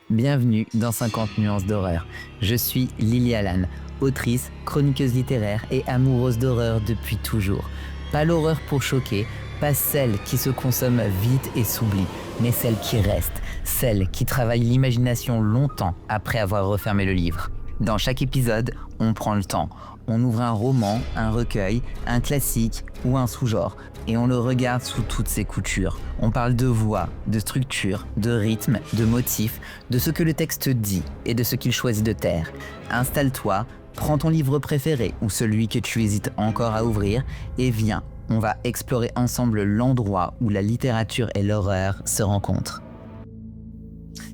Bienvenue dans 50 nuances d'horreur. Je suis Lily Allan, autrice, chroniqueuse littéraire et amoureuse d'horreur depuis toujours. Pas l'horreur pour choquer, pas celle qui se consomme vite et s'oublie, mais celle qui reste, celle qui travaille l'imagination longtemps après avoir refermé le livre. Dans chaque épisode, on prend le temps. On ouvre un roman, un recueil, un classique ou un sous-genre et on le regarde sous toutes ses coutures. On parle de voix, de structure, de rythme, de motifs, de ce que le texte dit et de ce qu'il choisit de taire. Installe-toi, prends ton livre préféré ou celui que tu hésites encore à ouvrir et viens, on va explorer ensemble l'endroit où la littérature et l'horreur se rencontrent.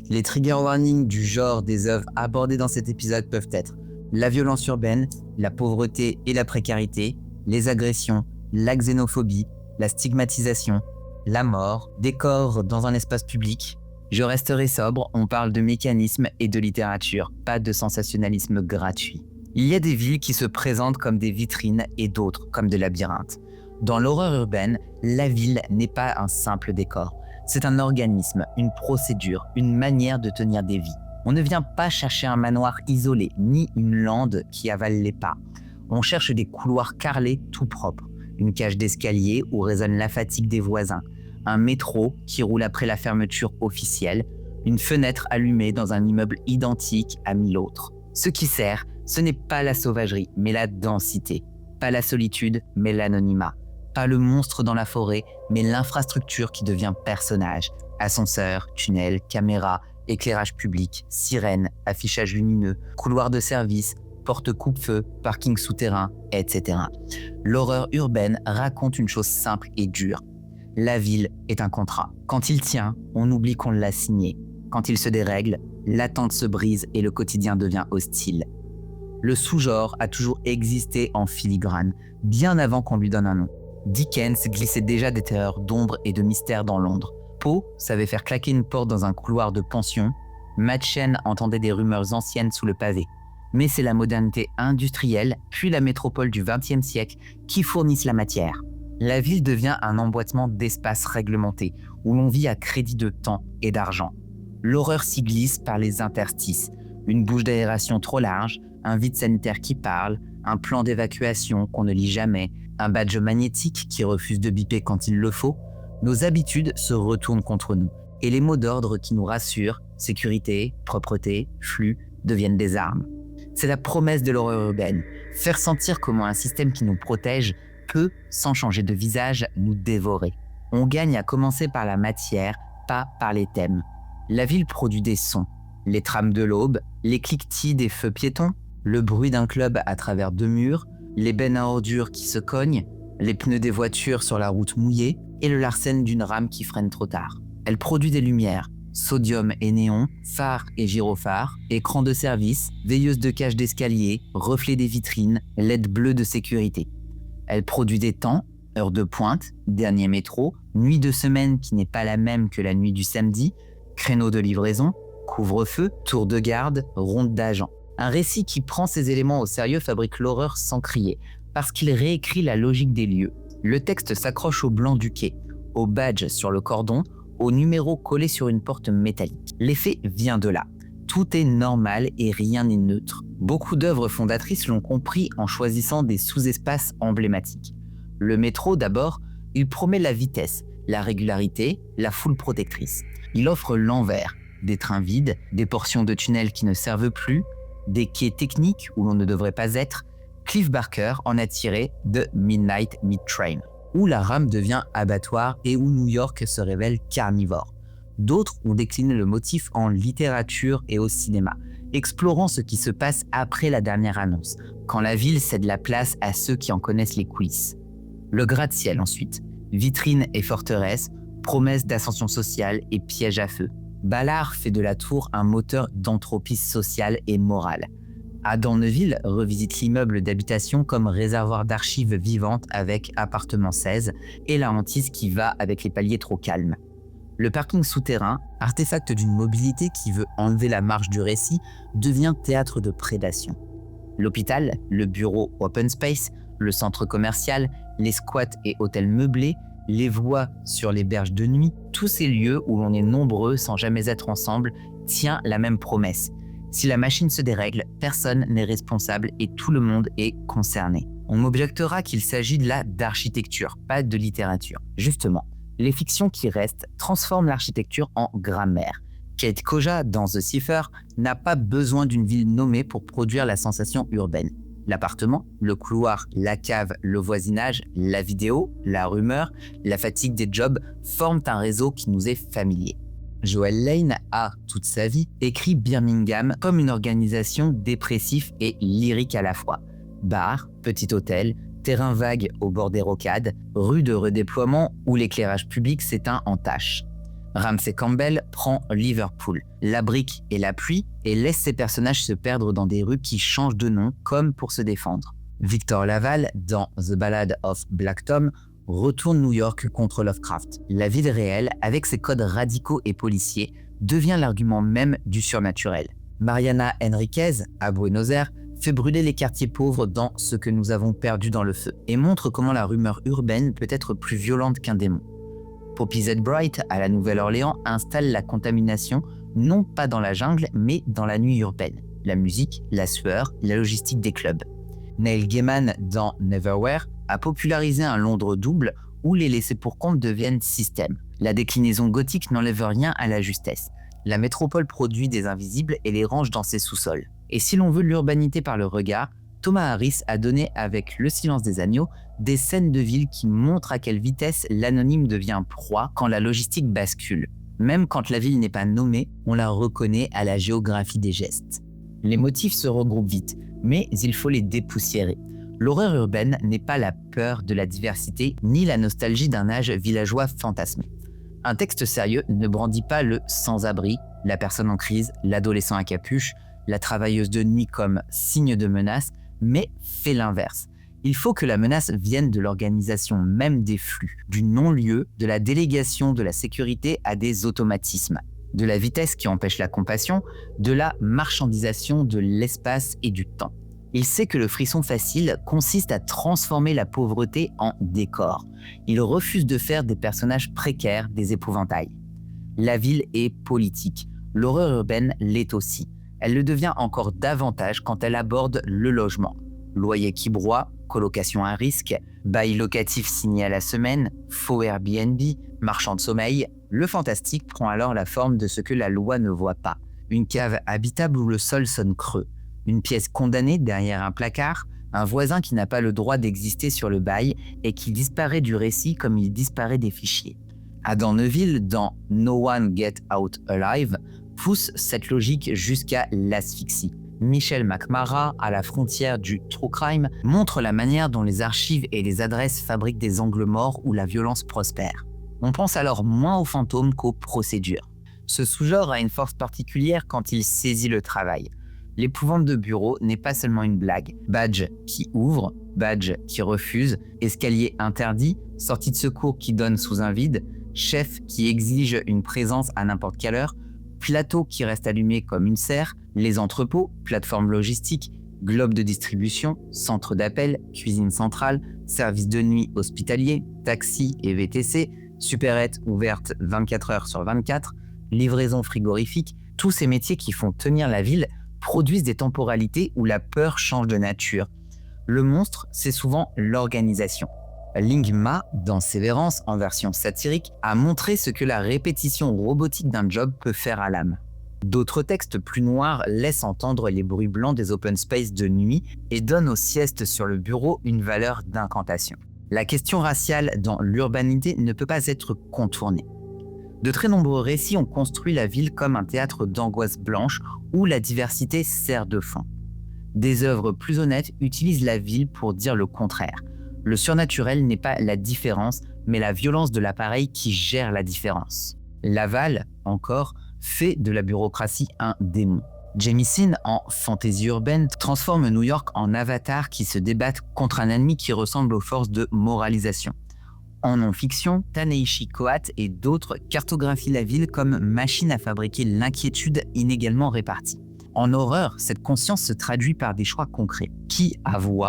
Les trigger warnings du genre des œuvres abordées dans cet épisode peuvent être la violence urbaine, la pauvreté et la précarité, les agressions, la xénophobie, la stigmatisation, la mort, des corps dans un espace public. Je resterai sobre, on parle de mécanisme et de littérature, pas de sensationnalisme gratuit. Il y a des villes qui se présentent comme des vitrines et d'autres comme des labyrinthes. Dans l'horreur urbaine, la ville n'est pas un simple décor. C'est un organisme, une procédure, une manière de tenir des vies. On ne vient pas chercher un manoir isolé, ni une lande qui avale les pas. On cherche des couloirs carrelés tout propres, une cage d'escalier où résonne la fatigue des voisins, un métro qui roule après la fermeture officielle, une fenêtre allumée dans un immeuble identique à 1000 autres. Ce qui sert, ce n'est pas la sauvagerie, mais la densité. Pas la solitude, mais l'anonymat. Pas le monstre dans la forêt, mais l'infrastructure qui devient personnage. Ascenseur, tunnel, caméra, éclairage public, sirène, affichage lumineux, couloir de service, porte coupe-feu, parking souterrain, etc. L'horreur urbaine raconte une chose simple et dure. La ville est un contrat. Quand il tient, on oublie qu'on l'a signé. Quand il se dérègle, l'attente se brise et le quotidien devient hostile. Le sous-genre a toujours existé en filigrane, bien avant qu'on lui donne un nom. Dickens glissait déjà des terreurs d'ombre et de mystère dans Londres. Poe savait faire claquer une porte dans un couloir de pension. Machen entendait des rumeurs anciennes sous le pavé. Mais c'est la modernité industrielle, puis la métropole du XXe siècle qui fournissent la matière. La ville devient un emboîtement d'espaces réglementés, où l'on vit à crédit de temps et d'argent. L'horreur s'y glisse par les interstices. Une bouche d'aération trop large, un vide sanitaire qui parle, un plan d'évacuation qu'on ne lit jamais, un badge magnétique qui refuse de biper quand il le faut. Nos habitudes se retournent contre nous et les mots d'ordre qui nous rassurent, sécurité, propreté, flux, deviennent des armes. C'est la promesse de l'horreur urbaine, faire sentir comment un système qui nous protège peut, sans changer de visage, nous dévorer. On gagne à commencer par la matière, pas par les thèmes. La ville produit des sons, les trames de l'aube, les cliquetis des feux piétons, le bruit d'un club à travers 2 murs, les bennes à ordures qui se cognent, les pneus des voitures sur la route mouillée et le larcène d'une rame qui freine trop tard. Elle produit des lumières, sodium et néon, phares et gyrophares, écrans de service, veilleuses de cage d'escalier, reflets des vitrines, LED bleues de sécurité. Elle produit des temps, heure de pointe, dernier métro, nuit de semaine qui n'est pas la même que la nuit du samedi, créneau de livraison, couvre-feu, tour de garde, ronde d'agents. Un récit qui prend ces éléments au sérieux fabrique l'horreur sans crier, parce qu'il réécrit la logique des lieux. Le texte s'accroche au blanc du quai, au badge sur le cordon, au numéro collé sur une porte métallique. L'effet vient de là. Tout est normal et rien n'est neutre. Beaucoup d'œuvres fondatrices l'ont compris en choisissant des sous-espaces emblématiques. Le métro d'abord, il promet la vitesse, la régularité, la foule protectrice. Il offre l'envers, des trains vides, des portions de tunnels qui ne servent plus, des quais techniques où l'on ne devrait pas être. Clive Barker en a tiré de Midnight Meat Train, où la rame devient abattoir et où New York se révèle carnivore. D'autres ont décliné le motif en littérature et au cinéma, explorant ce qui se passe après la dernière annonce, quand la ville cède la place à ceux qui en connaissent les coulisses. Le gratte-ciel ensuite, vitrine et forteresse, promesse d'ascension sociale et piège à feu. Ballard fait de la tour un moteur d'entropie sociale et morale. Adam Neuville revisite l'immeuble d'habitation comme réservoir d'archives vivantes avec appartement 16 et la hantise qui va avec les paliers trop calmes. Le parking souterrain, artefact d'une mobilité qui veut enlever la marge du récit, devient théâtre de prédation. L'hôpital, le bureau open space, le centre commercial, les squats et hôtels meublés, les voix sur les berges de nuit, tous ces lieux où l'on est nombreux sans jamais être ensemble, tient la même promesse. Si la machine se dérègle, personne n'est responsable et tout le monde est concerné. On m'objectera qu'il s'agit là d'architecture, pas de littérature. Justement, les fictions qui restent transforment l'architecture en grammaire. Kate Koja, dans The Cipher, n'a pas besoin d'une ville nommée pour produire la sensation urbaine. L'appartement, le couloir, la cave, le voisinage, la vidéo, la rumeur, la fatigue des jobs forment un réseau qui nous est familier. Joel Lane a, toute sa vie, écrit Birmingham comme une organisation dépressive et lyrique à la fois. Bar, petit hôtel, terrain vague au bord des rocades, rue de redéploiement où l'éclairage public s'éteint en taches. Ramsey Campbell prend Liverpool, la brique et la pluie, et laisse ses personnages se perdre dans des rues qui changent de nom comme pour se défendre. Victor Laval, dans The Ballad of Black Tom, retourne New York contre Lovecraft. La ville réelle, avec ses codes radicaux et policiers, devient l'argument même du surnaturel. Mariana Enriquez, à Buenos Aires, fait brûler les quartiers pauvres dans Ce que nous avons perdu dans le feu, et montre comment la rumeur urbaine peut être plus violente qu'un démon. Poppy Z. Bright, à la Nouvelle-Orléans, installe la contamination non pas dans la jungle, mais dans la nuit urbaine. La musique, la sueur, la logistique des clubs. Neil Gaiman, dans Neverwhere, a popularisé un Londres double où les laissés-pour-compte deviennent système. La déclinaison gothique n'enlève rien à la justesse. La métropole produit des invisibles et les range dans ses sous-sols. Et si l'on veut l'urbanité par le regard, Thomas Harris a donné avec Le silence des agneaux des scènes de ville qui montrent à quelle vitesse l'anonyme devient proie quand la logistique bascule. Même quand la ville n'est pas nommée, on la reconnaît à la géographie des gestes. Les motifs se regroupent vite, mais il faut les dépoussiérer. L'horreur urbaine n'est pas la peur de la diversité ni la nostalgie d'un âge villageois fantasmé. Un texte sérieux ne brandit pas le sans-abri, la personne en crise, l'adolescent à capuche, la travailleuse de nuit comme signe de menace, mais fait l'inverse. Il faut que la menace vienne de l'organisation même des flux, du non-lieu, de la délégation de la sécurité à des automatismes, de la vitesse qui empêche la compassion, de la marchandisation de l'espace et du temps. Il sait que le frisson facile consiste à transformer la pauvreté en décor. Il refuse de faire des personnages précaires des épouvantails. La ville est politique. L'horreur urbaine l'est aussi. Elle le devient encore davantage quand elle aborde le logement. Loyer qui broie, colocation à risque, bail locatif signé à la semaine, faux Airbnb, marchand de sommeil, le fantastique prend alors la forme de ce que la loi ne voit pas. Une cave habitable où le sol sonne creux, une pièce condamnée derrière un placard, un voisin qui n'a pas le droit d'exister sur le bail et qui disparaît du récit comme il disparaît des fichiers. Adam Neuville, dans No One Get Out Alive, pousse cette logique jusqu'à l'asphyxie. Michel McMara, à la frontière du true crime, montre la manière dont les archives et les adresses fabriquent des angles morts où la violence prospère. On pense alors moins aux fantômes qu'aux procédures. Ce sous-genre a une force particulière quand il saisit le travail. L'épouvante de bureau n'est pas seulement une blague. Badge qui ouvre, badge qui refuse, escalier interdit, sortie de secours qui donne sous un vide, chef qui exige une présence à n'importe quelle heure, plateau qui reste allumé comme une serre, les entrepôts, plateformes logistiques, globes de distribution, centre d'appel, cuisine centrale, service de nuit hospitalier, taxi et VTC, supérette ouverte 24 heures sur 24, livraison frigorifique, tous ces métiers qui font tenir la ville produisent des temporalités où la peur change de nature. Le monstre, c'est souvent l'organisation. Ling Ma, dans Sévérance, en version satirique, a montré ce que la répétition robotique d'un job peut faire à l'âme. D'autres textes plus noirs laissent entendre les bruits blancs des open space de nuit et donnent aux siestes sur le bureau une valeur d'incantation. La question raciale dans l'urbanité ne peut pas être contournée. De très nombreux récits ont construit la ville comme un théâtre d'angoisse blanche où la diversité sert de fond. Des œuvres plus honnêtes utilisent la ville pour dire le contraire. Le surnaturel n'est pas la différence, mais la violence de l'appareil qui gère la différence. Laval, encore, fait de la bureaucratie un démon. Jamieson, en fantaisie urbaine, transforme New York en avatar qui se débattent contre un ennemi qui ressemble aux forces de moralisation. En non-fiction, Ta-Nehisi Coates et d'autres cartographient la ville comme machine à fabriquer l'inquiétude inégalement répartie. En horreur, cette conscience se traduit par des choix concrets. Qui avoue,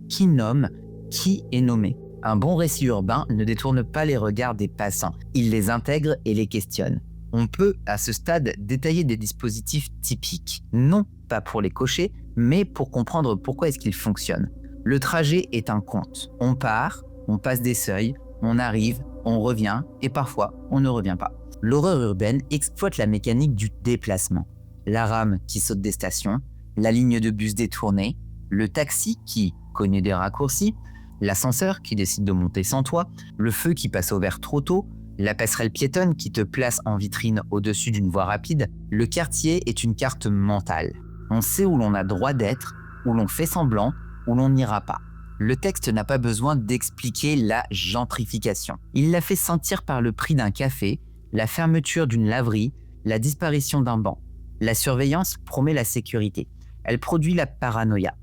qui nomme, qui est nommé. Un bon récit urbain ne détourne pas les regards des passants, il les intègre et les questionne. On peut, à ce stade, détailler des dispositifs typiques, non pas pour les cocher, mais pour comprendre pourquoi est-ce qu'ils fonctionnent. Le trajet est un conte. On part, on passe des seuils, on arrive, on revient, et parfois, on ne revient pas. L'horreur urbaine exploite la mécanique du déplacement. La rame qui saute des stations, la ligne de bus détournée, le taxi qui connaît des raccourcis, l'ascenseur qui décide de monter sans toi, le feu qui passe au vert trop tôt, la passerelle piétonne qui te place en vitrine au-dessus d'une voie rapide. Le quartier est une carte mentale. On sait où l'on a droit d'être, où l'on fait semblant, où l'on n'ira pas. Le texte n'a pas besoin d'expliquer la gentrification. Il la fait sentir par le prix d'un café, la fermeture d'une laverie, la disparition d'un banc. La surveillance promet la sécurité. Elle produit la paranoïa.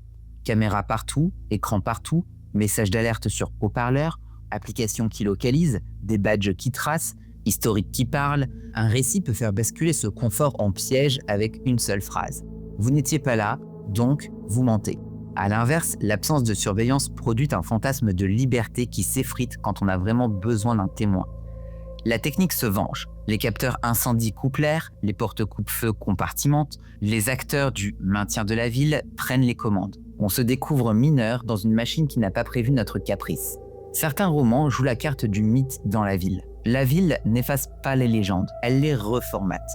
Caméra partout, écran partout, messages d'alerte sur haut-parleur, applications qui localisent, des badges qui tracent, historique qui parle. Un récit peut faire basculer ce confort en piège avec une seule phrase. Vous n'étiez pas là, donc vous mentez. À l'inverse, l'absence de surveillance produit un fantasme de liberté qui s'effrite quand on a vraiment besoin d'un témoin. La technique se venge. Les capteurs incendie coupent l'air, les portes coupe-feu compartimentent, les acteurs du maintien de la ville prennent les commandes. On se découvre mineur dans une machine qui n'a pas prévu notre caprice. Certains romans jouent la carte du mythe dans la ville. La ville n'efface pas les légendes, elle les reformate.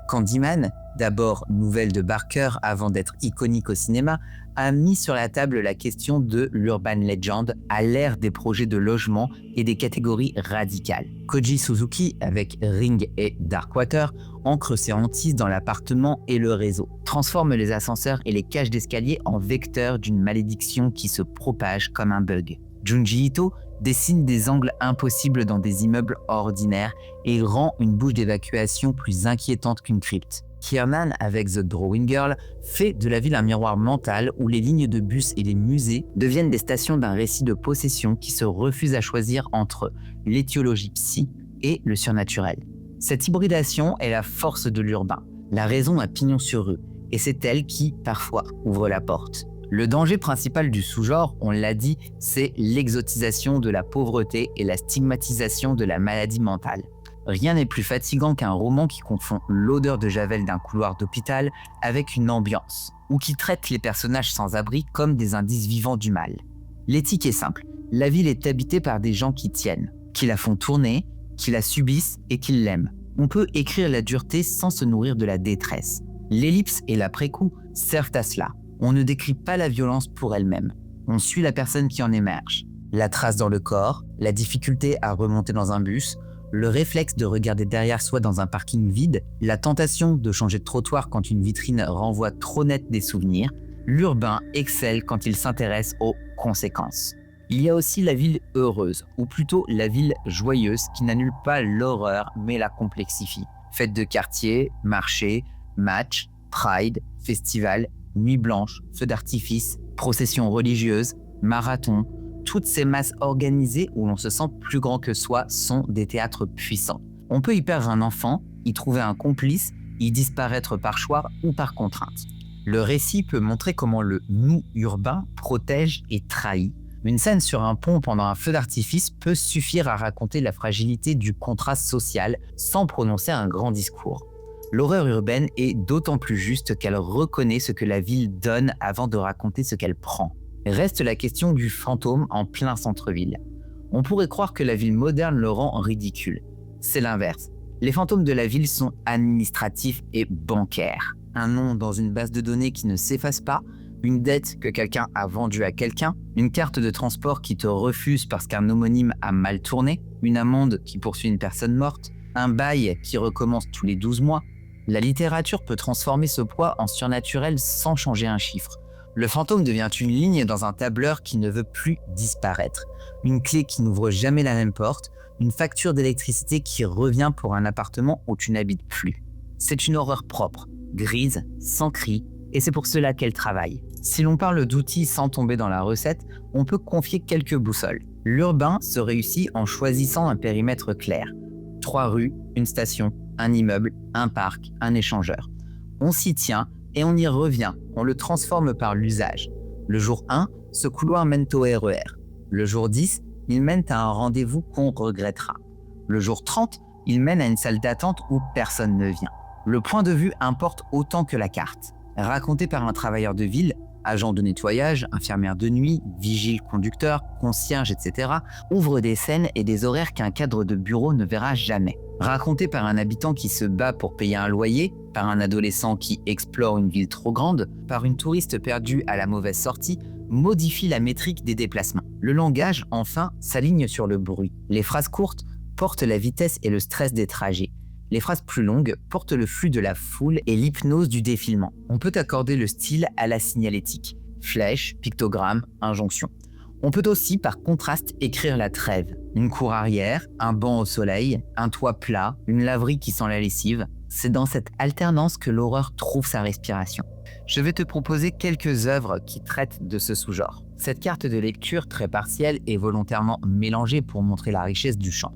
Candyman, d'abord nouvelle de Barker avant d'être iconique au cinéma, a mis sur la table la question de l'urban legend à l'ère des projets de logement et des catégories radicales. Koji Suzuki, avec Ring et Darkwater, ancre ses hantises dans l'appartement et le réseau, transforme les ascenseurs et les cages d'escalier en vecteurs d'une malédiction qui se propage comme un bug. Junji Ito dessine des angles impossibles dans des immeubles ordinaires et rend une bouche d'évacuation plus inquiétante qu'une crypte. Kiernan, avec The Drawing Girl, fait de la ville un miroir mental où les lignes de bus et les musées deviennent des stations d'un récit de possession qui se refuse à choisir entre l'étiologie psy et le surnaturel. Cette hybridation est la force de l'urbain. La raison a pignon sur rue, et c'est elle qui, parfois, ouvre la porte. Le danger principal du sous-genre, on l'a dit, c'est l'exotisation de la pauvreté et la stigmatisation de la maladie mentale. Rien n'est plus fatigant qu'un roman qui confond l'odeur de javel d'un couloir d'hôpital avec une ambiance, ou qui traite les personnages sans abri comme des indices vivants du mal. L'éthique est simple, la ville est habitée par des gens qui tiennent, qui la font tourner, qui la subissent et qui l'aiment. On peut écrire la dureté sans se nourrir de la détresse. L'ellipse et l'après-coup servent à cela. On ne décrit pas la violence pour elle-même. On suit la personne qui en émerge. La trace dans le corps, la difficulté à remonter dans un bus, le réflexe de regarder derrière soi dans un parking vide, la tentation de changer de trottoir quand une vitrine renvoie trop net des souvenirs, l'urbain excelle quand il s'intéresse aux conséquences. Il y a aussi la ville heureuse, ou plutôt la ville joyeuse qui n'annule pas l'horreur mais la complexifie. Fêtes de quartier, marchés, matchs, pride, festivals, nuit blanche, feux d'artifice, processions religieuses, marathons, toutes ces masses organisées où l'on se sent plus grand que soi sont des théâtres puissants. On peut y perdre un enfant, y trouver un complice, y disparaître par choix ou par contrainte. Le récit peut montrer comment le nous urbain protège et trahit. Une scène sur un pont pendant un feu d'artifice peut suffire à raconter la fragilité du contrat social sans prononcer un grand discours. L'horreur urbaine est d'autant plus juste qu'elle reconnaît ce que la ville donne avant de raconter ce qu'elle prend. Reste la question du fantôme en plein centre-ville. On pourrait croire que la ville moderne le rend ridicule. C'est l'inverse. Les fantômes de la ville sont administratifs et bancaires. Un nom dans une base de données qui ne s'efface pas, une dette que quelqu'un a vendue à quelqu'un, une carte de transport qui te refuse parce qu'un homonyme a mal tourné, une amende qui poursuit une personne morte, un bail qui recommence tous les 12 mois. La littérature peut transformer ce poids en surnaturel sans changer un chiffre. Le fantôme devient une ligne dans un tableur qui ne veut plus disparaître. Une clé qui n'ouvre jamais la même porte, une facture d'électricité qui revient pour un appartement où tu n'habites plus. C'est une horreur propre, grise, sans cri, et c'est pour cela qu'elle travaille. Si l'on parle d'outils sans tomber dans la recette, on peut confier quelques boussoles. L'urbain se réussit en choisissant un périmètre clair. 3 rues, une station, un immeuble, un parc, un échangeur. On s'y tient et on y revient, on le transforme par l'usage. Le jour 1, ce couloir mène au RER. Le jour 10, ils mènent à un rendez-vous qu'on regrettera. Le jour 30, ils mènent à une salle d'attente où personne ne vient. Le point de vue importe autant que la carte. Raconté par un travailleur de ville, agent de nettoyage, infirmière de nuit, vigile conducteur, concierge, etc., ouvre des scènes et des horaires qu'un cadre de bureau ne verra jamais. Raconté par un habitant qui se bat pour payer un loyer, par un adolescent qui explore une ville trop grande, par une touriste perdue à la mauvaise sortie, modifie la métrique des déplacements. Le langage, enfin, s'aligne sur le bruit. Les phrases courtes portent la vitesse et le stress des trajets. Les phrases plus longues portent le flux de la foule et l'hypnose du défilement. On peut accorder le style à la signalétique, flèche, pictogramme, injonction. On peut aussi, par contraste, écrire la trêve. Une cour arrière, un banc au soleil, un toit plat, une laverie qui sent la lessive. C'est dans cette alternance que l'horreur trouve sa respiration. Je vais te proposer quelques œuvres qui traitent de ce sous-genre. Cette carte de lecture très partielle est volontairement mélangée pour montrer la richesse du champ.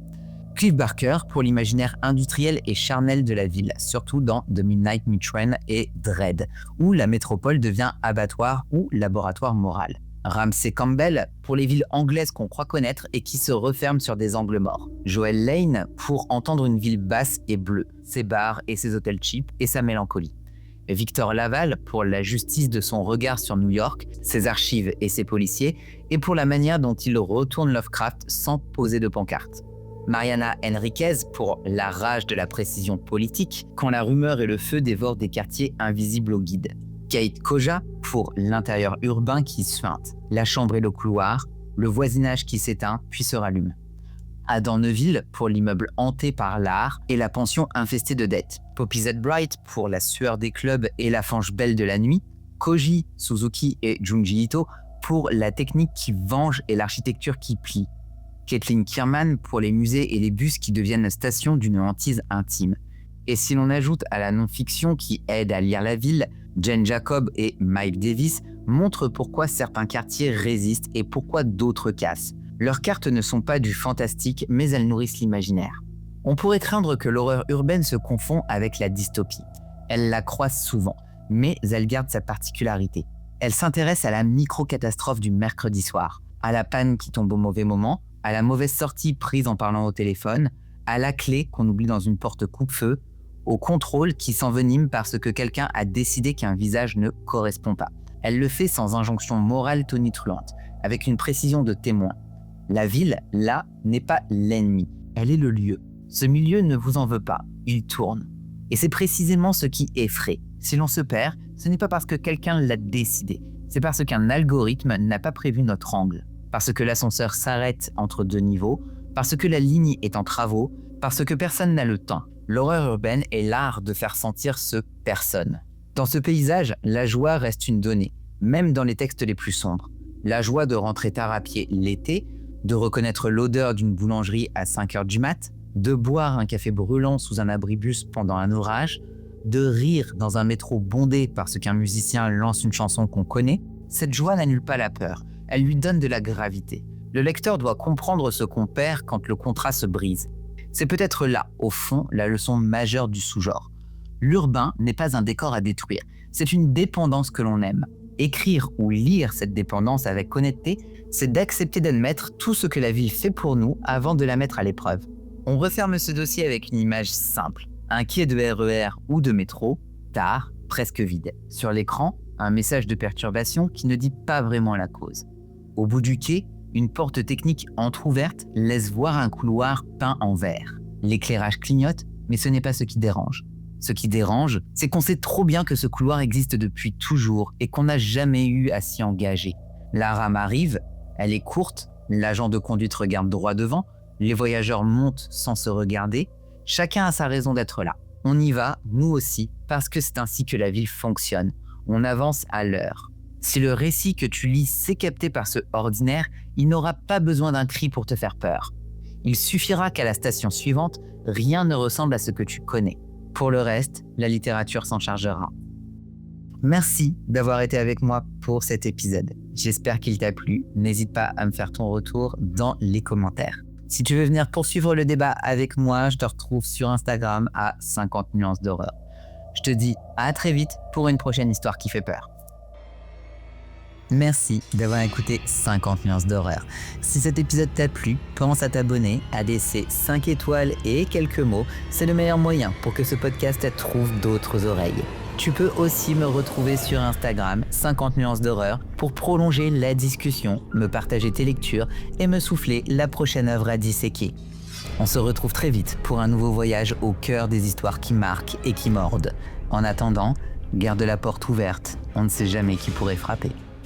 Clive Barker pour l'imaginaire industriel et charnel de la ville, surtout dans The Midnight Meat Train et Dread, où la métropole devient abattoir ou laboratoire moral. Ramsey Campbell pour les villes anglaises qu'on croit connaître et qui se referment sur des angles morts. Joel Lane pour entendre une ville basse et bleue, ses bars et ses hôtels cheap et sa mélancolie. Victor Laval pour la justice de son regard sur New York, ses archives et ses policiers, et pour la manière dont il retourne Lovecraft sans poser de pancarte. Mariana Enriquez pour la rage de la précision politique, quand la rumeur et le feu dévorent des quartiers invisibles aux guides. Kate Koja pour l'intérieur urbain qui suinte, la chambre et le couloir, le voisinage qui s'éteint puis se rallume. Adam Neuville pour l'immeuble hanté par l'art et la pension infestée de dettes. Poppy Z. Bright pour la sueur des clubs et la fange belle de la nuit. Koji Suzuki et Junji Ito pour la technique qui venge et l'architecture qui plie. Kathleen Kierman pour les musées et les bus qui deviennent stations d'une hantise intime. Et si l'on ajoute à la non-fiction qui aide à lire la ville, Jane Jacob et Mike Davis montrent pourquoi certains quartiers résistent et pourquoi d'autres cassent. Leurs cartes ne sont pas du fantastique, mais elles nourrissent l'imaginaire. On pourrait craindre que l'horreur urbaine se confond avec la dystopie. Elle la croise souvent, mais elle garde sa particularité. Elle s'intéresse à la micro-catastrophe du mercredi soir, à la panne qui tombe au mauvais moment, à la mauvaise sortie prise en parlant au téléphone, à la clé qu'on oublie dans une porte coupe-feu, au contrôle qui s'envenime parce que quelqu'un a décidé qu'un visage ne correspond pas. Elle le fait sans injonction morale tonitruante, avec une précision de témoin. La ville, là, n'est pas l'ennemi, elle est le lieu. Ce milieu ne vous en veut pas, il tourne. Et c'est précisément ce qui effraie. Si l'on se perd, ce n'est pas parce que quelqu'un l'a décidé, c'est parce qu'un algorithme n'a pas prévu notre angle, parce que l'ascenseur s'arrête entre deux niveaux, parce que la ligne est en travaux, parce que personne n'a le temps. L'horreur urbaine est l'art de faire sentir ce « personne ». Dans ce paysage, la joie reste une donnée, même dans les textes les plus sombres. La joie de rentrer tard à pied l'été, de reconnaître l'odeur d'une boulangerie à 5h du mat', de boire un café brûlant sous un abribus pendant un orage, de rire dans un métro bondé parce qu'un musicien lance une chanson qu'on connaît. Cette joie n'annule pas la peur, elle lui donne de la gravité. Le lecteur doit comprendre ce qu'on perd quand le contrat se brise. C'est peut-être là, au fond, la leçon majeure du sous-genre. L'urbain n'est pas un décor à détruire, c'est une dépendance que l'on aime. Écrire ou lire cette dépendance avec honnêteté, c'est d'accepter d'admettre tout ce que la ville fait pour nous avant de la mettre à l'épreuve. On referme ce dossier avec une image simple. Un quai de RER ou de métro, tard, presque vide. Sur l'écran, un message de perturbation qui ne dit pas vraiment la cause. Au bout du quai, une porte technique entrouverte laisse voir un couloir peint en vert. L'éclairage clignote, mais ce n'est pas ce qui dérange. Ce qui dérange, c'est qu'on sait trop bien que ce couloir existe depuis toujours et qu'on n'a jamais eu à s'y engager. La rame arrive, elle est courte, l'agent de conduite regarde droit devant, les voyageurs montent sans se regarder, chacun a sa raison d'être là. On y va, nous aussi, parce que c'est ainsi que la ville fonctionne. On avance à l'heure. Si le récit que tu lis s'est capté par ce ordinaire, il n'aura pas besoin d'un cri pour te faire peur. Il suffira qu'à la station suivante, rien ne ressemble à ce que tu connais. Pour le reste, la littérature s'en chargera. Merci d'avoir été avec moi pour cet épisode. J'espère qu'il t'a plu. N'hésite pas à me faire ton retour dans les commentaires. Si tu veux venir poursuivre le débat avec moi, je te retrouve sur Instagram à 50 nuances d'horreur. Je te dis à très vite pour une prochaine histoire qui fait peur. Merci d'avoir écouté 50 nuances d'horreur. Si cet épisode t'a plu, pense à t'abonner, à laisser 5 étoiles et quelques mots. C'est le meilleur moyen pour que ce podcast trouve d'autres oreilles. Tu peux aussi me retrouver sur Instagram, 50 nuances d'horreur, pour prolonger la discussion, me partager tes lectures et me souffler la prochaine œuvre à disséquer. On se retrouve très vite pour un nouveau voyage au cœur des histoires qui marquent et qui mordent. En attendant, garde la porte ouverte, on ne sait jamais qui pourrait frapper.